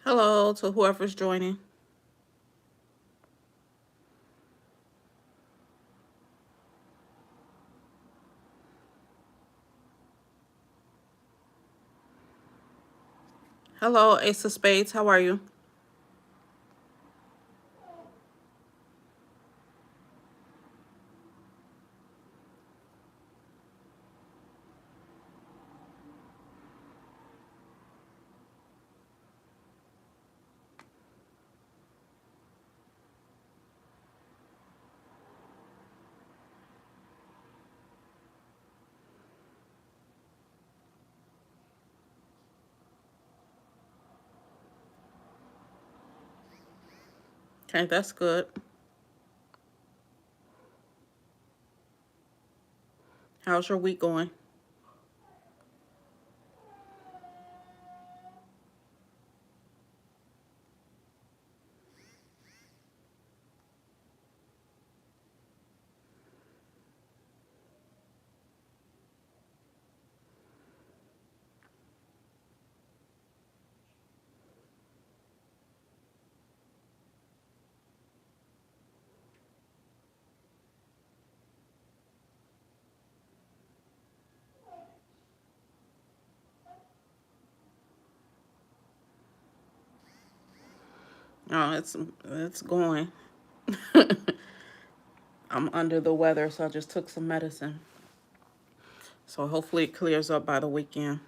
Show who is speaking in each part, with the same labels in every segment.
Speaker 1: Hello to whoever's joining. Hello, Ace of Spades. How are you? Okay, that's good. How's your week going? Oh, it's going. I'm under the weather, so I just took some medicine. So hopefully it clears up by the weekend.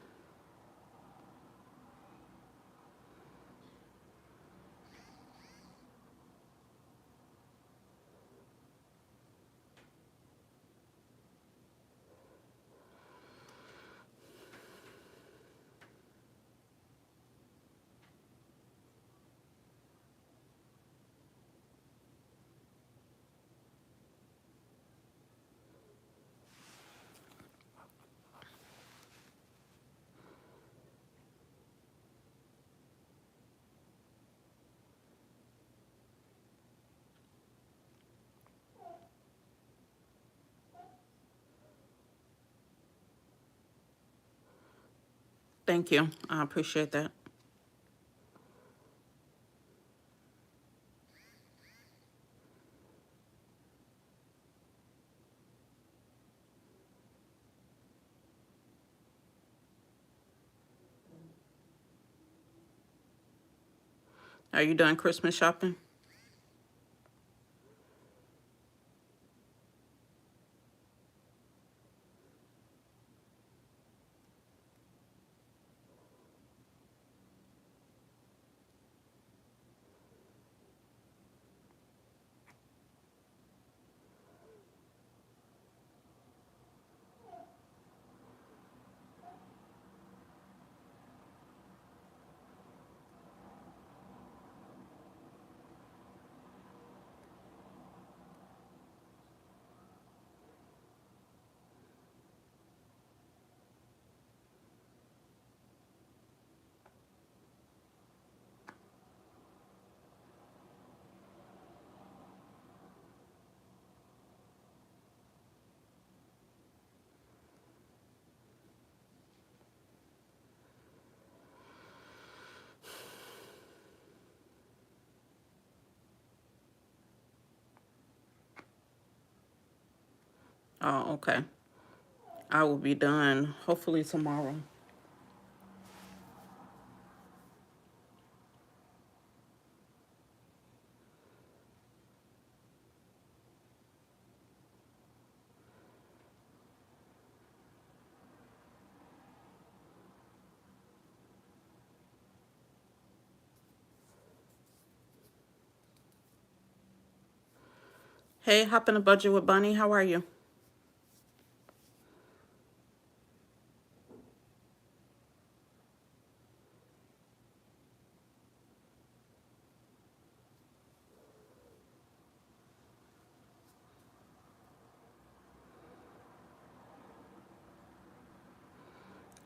Speaker 1: Thank you. I appreciate that. Are you done Christmas shopping? Oh, okay. I will be done hopefully tomorrow. Hey, hop in a budget with Bunny. How are you?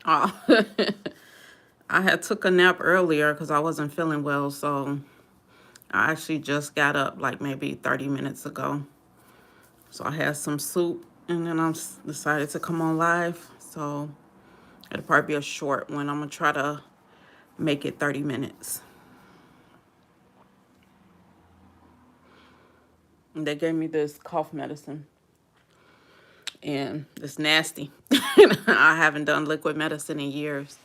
Speaker 1: Oh, I had took a nap earlier because I wasn't feeling well, so I actually just got up like maybe 30 minutes ago. So I had some soup and then I decided to come on live. So it'll probably be a short one. I'm going to try to make it 30 minutes. And they gave me this cough medicine, and it's nasty. I haven't done liquid medicine in years.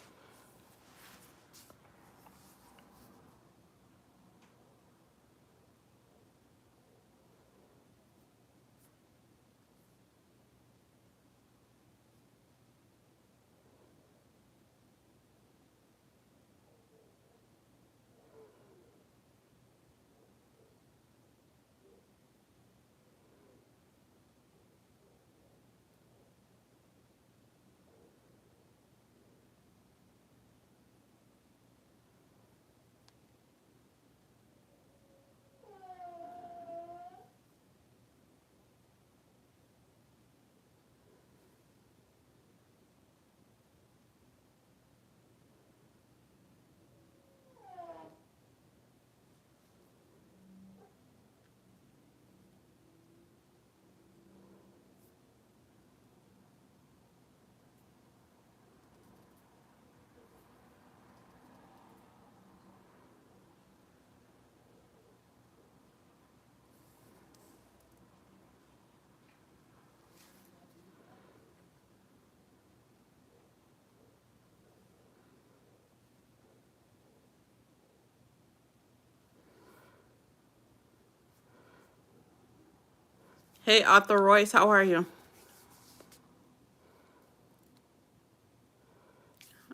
Speaker 1: Hey, Arthur Royce, how are you?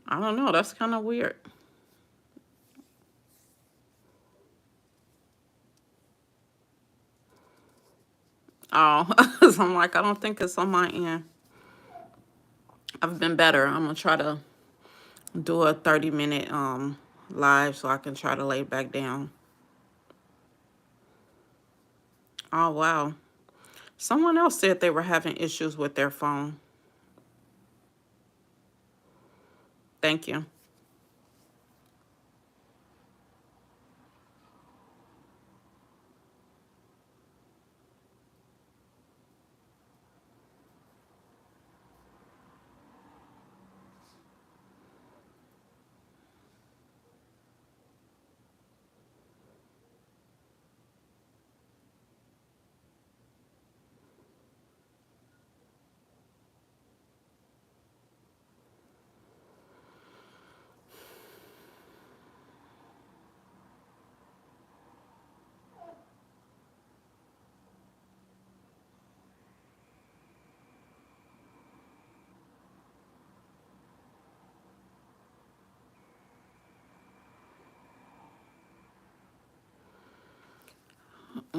Speaker 1: I don't know. That's kind of weird. Oh, so I'm like, I don't think it's on my end. I've been better. I'm gonna try to do a 30-minute live so I can try to lay back down. Oh wow. Someone else said they were having issues with their phone. Thank you.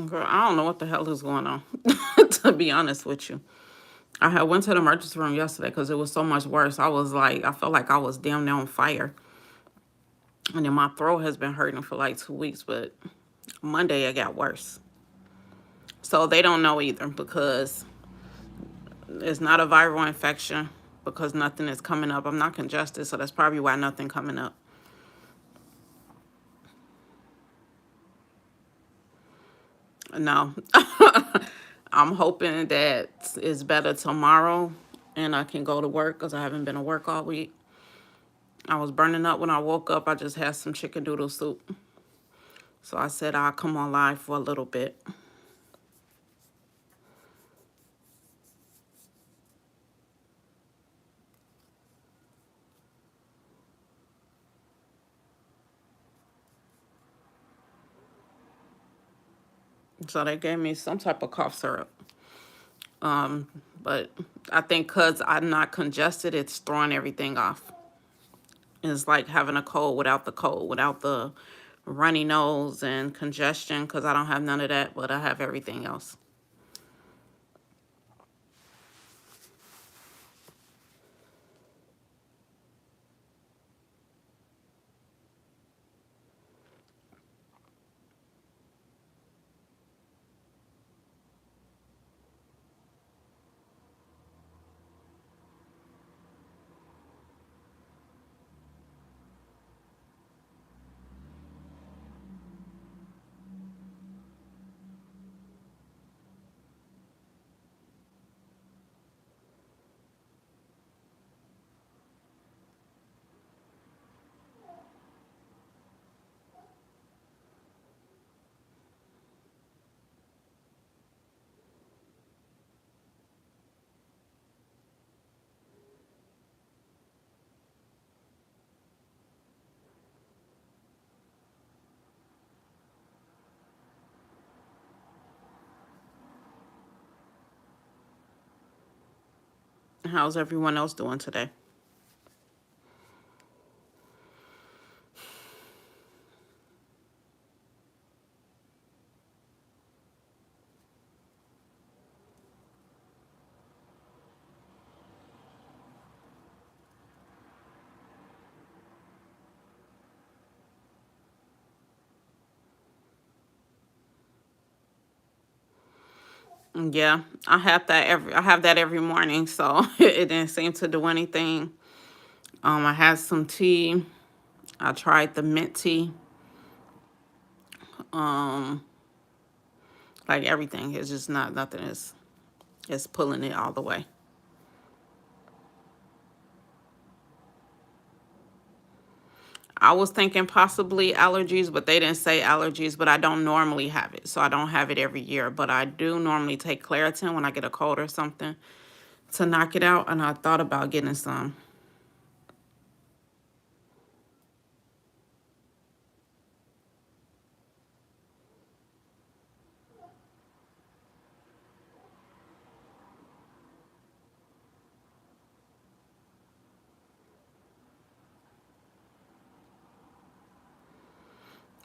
Speaker 1: Girl, I don't know what the hell is going on, to be honest with you. I had went to the emergency room yesterday because it was so much worse. I was like, I felt like I was damn near on fire. And then my throat has been hurting for like 2 weeks, but Monday it got worse. So they don't know either because it's not a viral infection because nothing is coming up. I'm not congested, so that's probably why nothing coming up. No. I'm hoping that it's better tomorrow and I can go to work because I haven't been to work all week. I was burning up when I woke up. I just had some chicken noodle soup. So I said I'll come on live for a little bit. So they gave me some type of cough syrup. But I think because I'm not congested, it's throwing everything off. It's like having a cold, without the runny nose and congestion because I don't have none of that, but I have everything else. How's everyone else doing today? Yeah, I have that every morning, so it didn't seem to do anything. I had some tea. I tried the mint tea. Um, like everything is just not nothing is pulling it all the way. I was thinking possibly allergies, but they didn't say allergies, but I don't normally have it. So I don't have it every year, but I do normally take Claritin when I get a cold or something to knock it out, and I thought about getting some.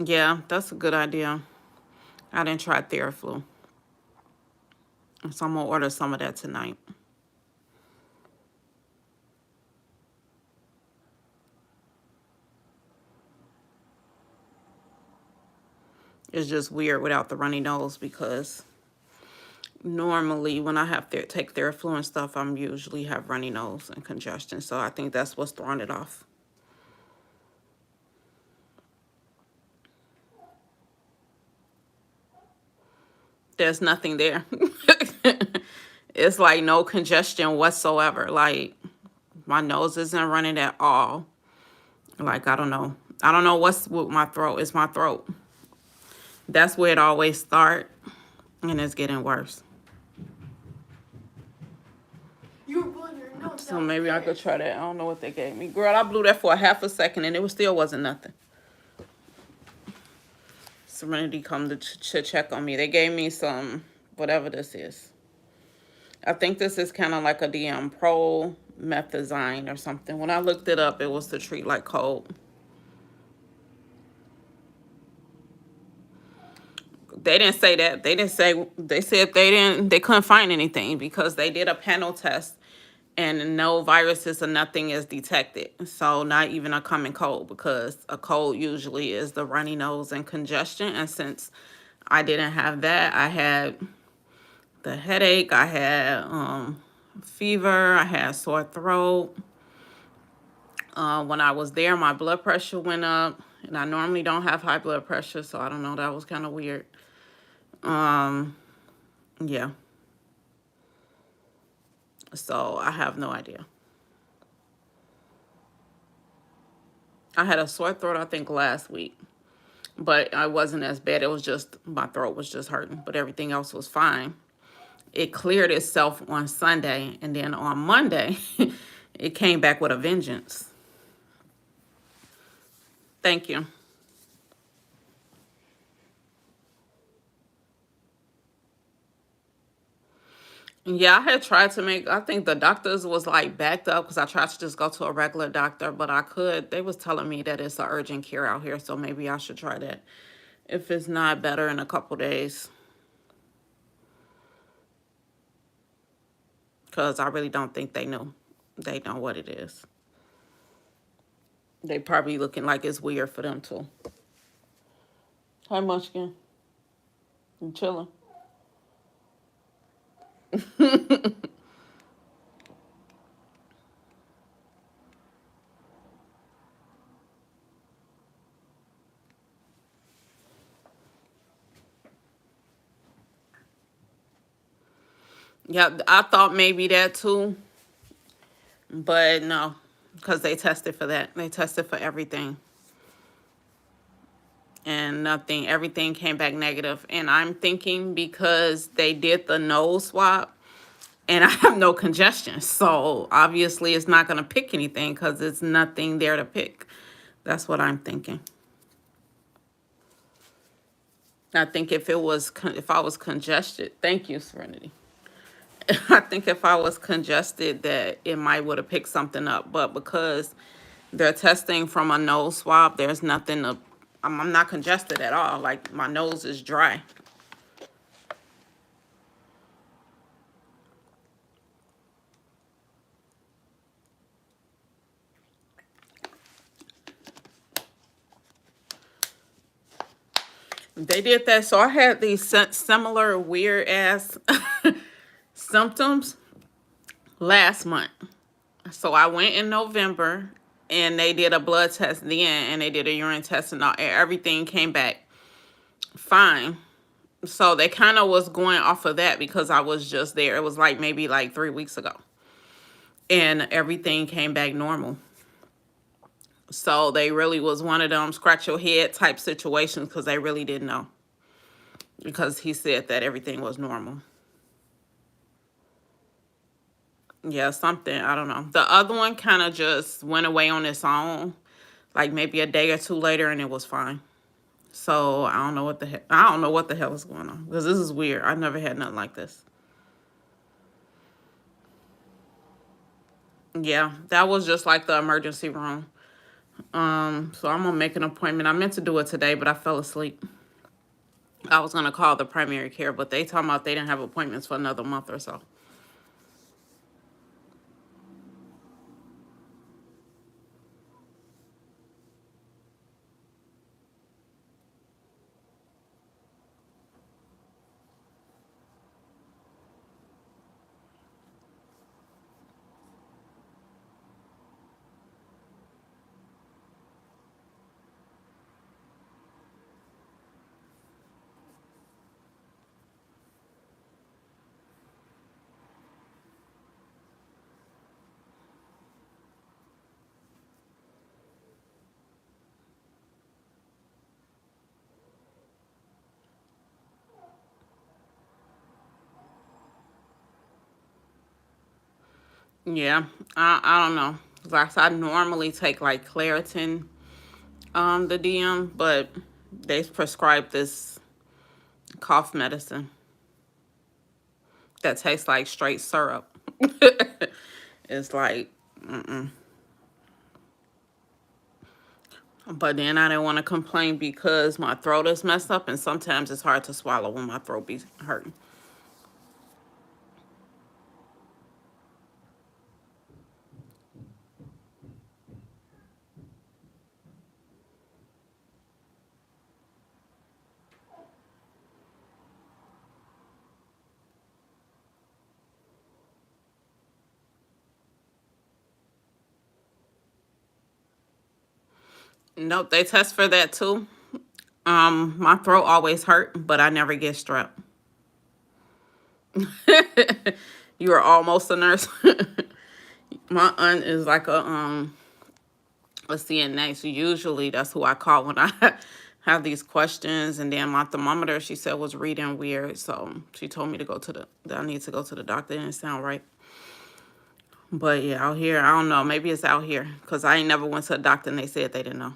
Speaker 1: Yeah, that's a good idea. I didn't try Theraflu, so I'm gonna order some of that tonight. It's just weird without the runny nose because normally when I have to take Theraflu and stuff, I'm usually have runny nose and congestion. So I think that's what's throwing it off. There's nothing there. It's like no congestion whatsoever. Like my nose isn't running at all. Like I don't know. I don't know what's with my throat. It's my throat. That's where it always start, and it's getting worse. So maybe I could try that. I don't know what they gave me. Girl, I blew that for a half a second and it was still wasn't nothing. Serenity come to check on me. They gave me some, whatever this is. I think this is kind of like a promethazine or something. When I looked it up, it was to treat like cold. They didn't say that. They didn't say, they said they couldn't find anything because they did a panel test and no viruses or nothing is detected. So not even a common cold, because a cold usually is the runny nose and congestion. And since I didn't have that, I had the headache, I had fever, I had sore throat. When I was there, my blood pressure went up, and I normally don't have high blood pressure, so I don't know, that was kind of weird. Yeah. So I have no idea. I had a sore throat, I think, last week, but I wasn't as bad. It was just, my throat was just hurting, but everything else was fine. It cleared itself on Sunday, and then on Monday, it came back with a vengeance. Thank you. Yeah, I had tried to make, I think the doctors was like backed up because I tried to just go to a regular doctor, but they was telling me that it's an urgent care out here, so maybe I should try that if it's not better in a couple days. Because I really don't think they know. They know what it is. They probably looking like it's weird for them too. Hi, Munchkin. You chilling? Yeah, I thought maybe that too, but no, because they tested for that. They tested for everything, and nothing, everything came back negative. And I'm thinking because they did the nose swab and I have no congestion, so obviously it's not going to pick anything because it's nothing there to pick. That's what I'm thinking. I think if I was congested, thank you, Serenity. I think if I was congested that it might would have picked something up. But because they're testing from a nose swab, there's nothing to, I'm not congested at all. Like my nose is dry. They did that. So I had these similar weird ass symptoms last month. So I went in November and they did a blood test then and they did a urine test and everything came back fine. So they kind of was going off of that because I was just there. It was like maybe like 3 weeks ago. And everything came back normal. So they really was one of them scratch your head type situations because they really didn't know. Because he said that everything was normal. Yeah, something. I don't know. The other one kind of just went away on its own. Like maybe a day or two later and it was fine. So I don't know what the hell. I don't know what the hell is going on. Because this is weird. I never had nothing like this. Yeah, that was just like the emergency room. So I'm gonna make an appointment. I meant to do it today, but I fell asleep. I was gonna call the primary care, but they talking about they didn't have appointments for another month or so. Yeah, I don't know. Like I normally take like Claritin, the DM, but they prescribed this cough medicine that tastes like straight syrup. It's like, but then I didn't want to complain because my throat is messed up and sometimes it's hard to swallow when my throat be hurting. Nope, they test for that too. My throat always hurt, but I never get strep. You are almost a nurse. My aunt is like a CNA. So usually that's who I call when I have these questions. And then my thermometer, she said, was reading weird. So she told me to go to that I need to go to the doctor. It didn't sound right. But yeah, out here, I don't know. Maybe it's out here because I ain't never went to a doctor and they said they didn't know.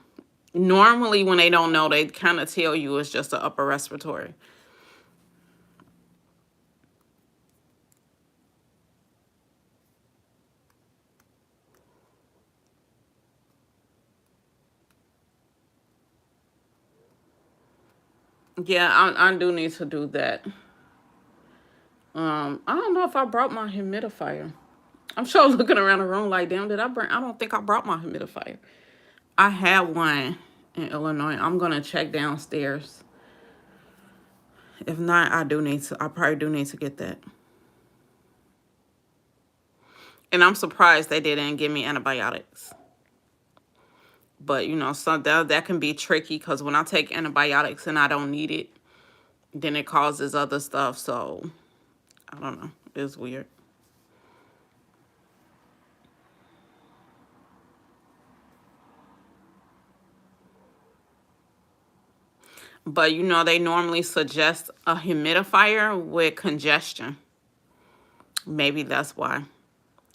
Speaker 1: Normally, when they don't know, they kind of tell you it's just an upper respiratory. Yeah, I do need to do that. I don't know if I brought my humidifier. I'm sure looking around the room like, damn, did I bring? I don't think I brought my humidifier. I had one in Illinois. I'm gonna check downstairs. If not, I do need to. I probably do need to get that. And I'm surprised they didn't give me antibiotics. But you know, so that can be tricky because when I take antibiotics and I don't need it, then it causes other stuff. So I don't know. It's weird. But you know, they normally suggest a humidifier with congestion. Maybe that's why.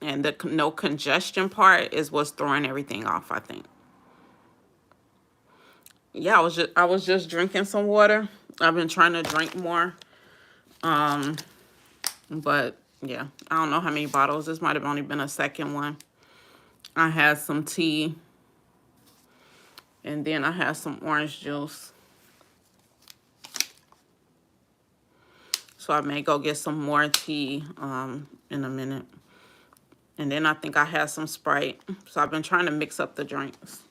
Speaker 1: And the no congestion part is what's throwing everything off, I think. Yeah, I was just drinking some water. I've been trying to drink more. But Yeah, I don't know how many bottles. This might have only been a second one. I had some tea, and then I had some orange juice. So I may go get some more tea in a minute. And then I think I had some Sprite. So I've been trying to mix up the drinks.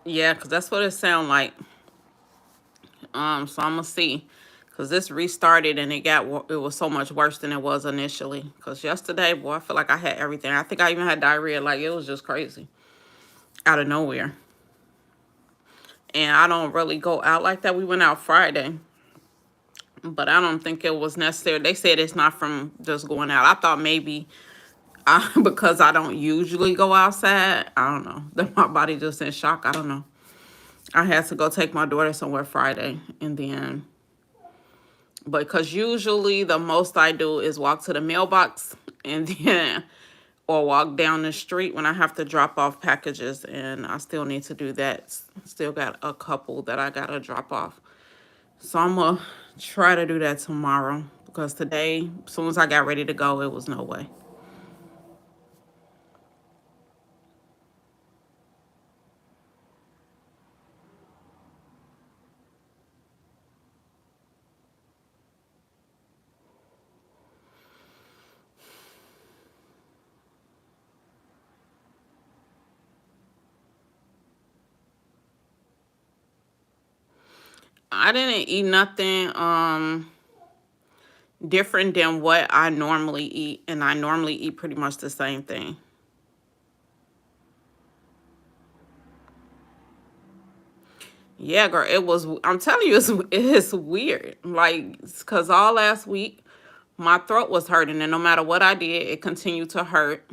Speaker 1: Yeah, because that's what it sounds like. So I'm gonna see, cause this restarted and it was so much worse than it was initially. Cause yesterday, boy, I feel like I had everything. I think I even had diarrhea. Like it was just crazy, out of nowhere. And I don't really go out like that. We went out Friday, but I don't think it was necessary. They said it's not from just going out. I thought maybe because I don't usually go outside. I don't know. That my body just in shock. I don't know. I had to go take my daughter somewhere Friday, and then because usually the most I do is walk to the mailbox and then or walk down the street when I have to drop off packages, and I still need to do that. Still got a couple that I gotta drop off. So I'm gonna try to do that tomorrow because today, as soon as I got ready to go, it was no way. I didn't eat nothing different than what I normally eat, and I normally eat pretty much the same thing. Yeah, girl, it was. I'm telling you, it's weird. Like, cause all last week, my throat was hurting, and no matter what I did, it continued to hurt.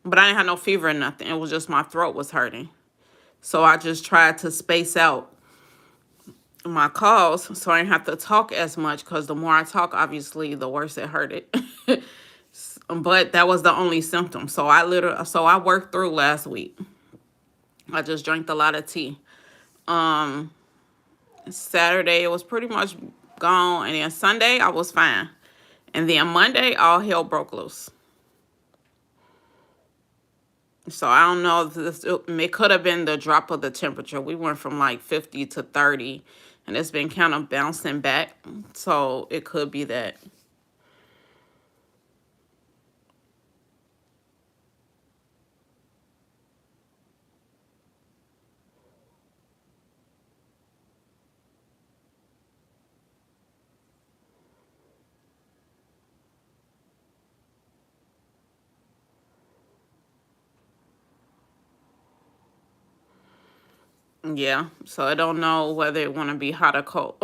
Speaker 1: But I didn't have no fever or nothing. It was just my throat was hurting. So I just tried to space out my calls so I didn't have to talk as much. Cause the more I talk, obviously, the worse it hurted. But that was the only symptom. So I worked through last week. I just drank a lot of tea. Um, Saturday it was pretty much gone, and then Sunday I was fine, and then Monday all hell broke loose. So I don't know if it could have been the drop of the temperature. We went from like 50 to 30, and it's been kind of bouncing back. So it could be that. Yeah. So I don't know whether it want to be hot or cold.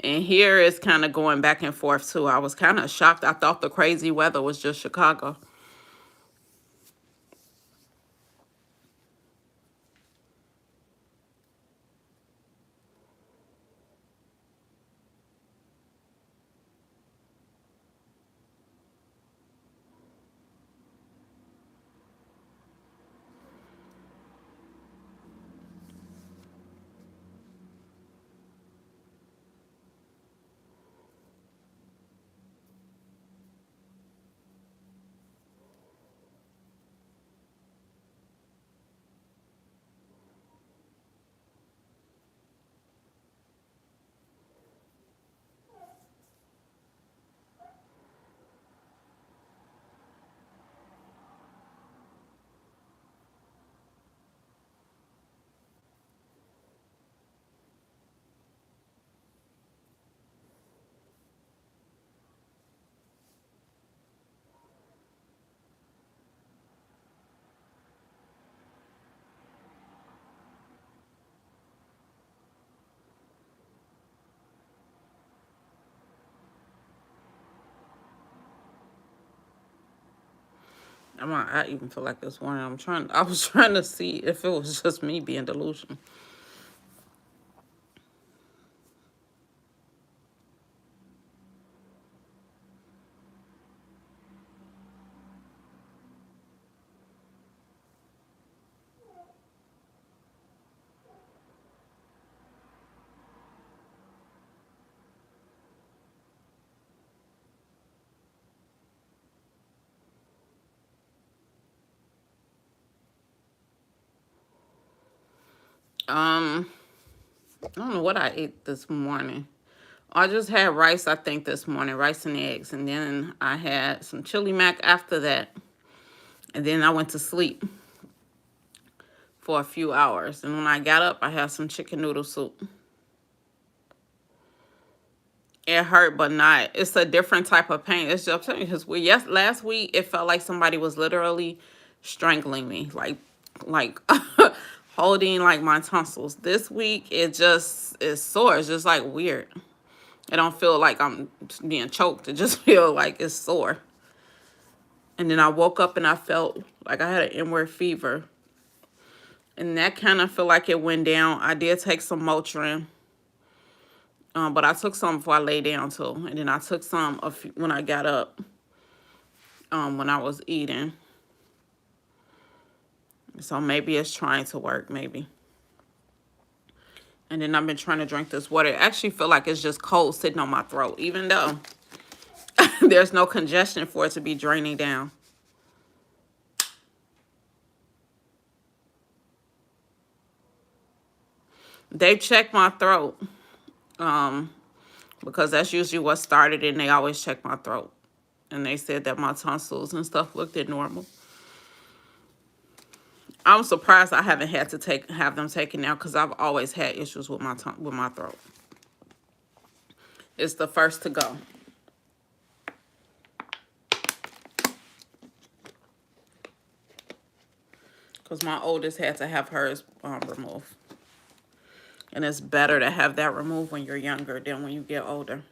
Speaker 1: And here it's kind of going back and forth too. I was kind of shocked. I thought the crazy weather was just Chicago. I even feel like this morning I was trying to see if it was just me being delusional. I don't know what I ate this morning. I just had rice, I think, this morning, rice and eggs, and then I had some chili mac after that, and then I went to sleep for a few hours, and when I got up, I had some chicken noodle soup. It hurt, but not. It's a different type of pain. It's just because last week it felt like somebody was literally strangling me, like holding like my tonsils. This week it just is sore. It's just like weird. It don't feel like I'm being choked. It just feel like it's sore. And then I woke up and I felt like I had an inward fever, and that kind of feel like it went down. I did take some Motrin. But I took some before I lay down too. And then I took some when I got up, when I was eating. So maybe it's trying to work, maybe. And then I've been trying to drink this water. It actually feel like it's just cold sitting on my throat, even though there's no congestion for it to be draining down. They checked my throat. Because that's usually what started it, and they always check my throat. And they said that my tonsils and stuff looked normal. I'm surprised I haven't had to have them taken out, because I've always had issues with my throat. It's the first to go. Because my oldest had to have hers removed. And it's better to have that removed when you're younger than when you get older.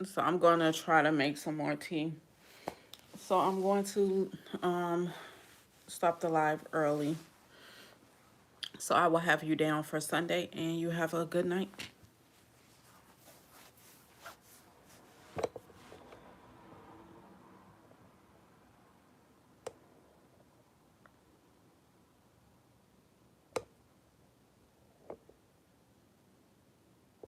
Speaker 1: So I'm going to try to make some more tea. So I'm going to stop the live early. So I will have you down for Sunday, and you have a good night.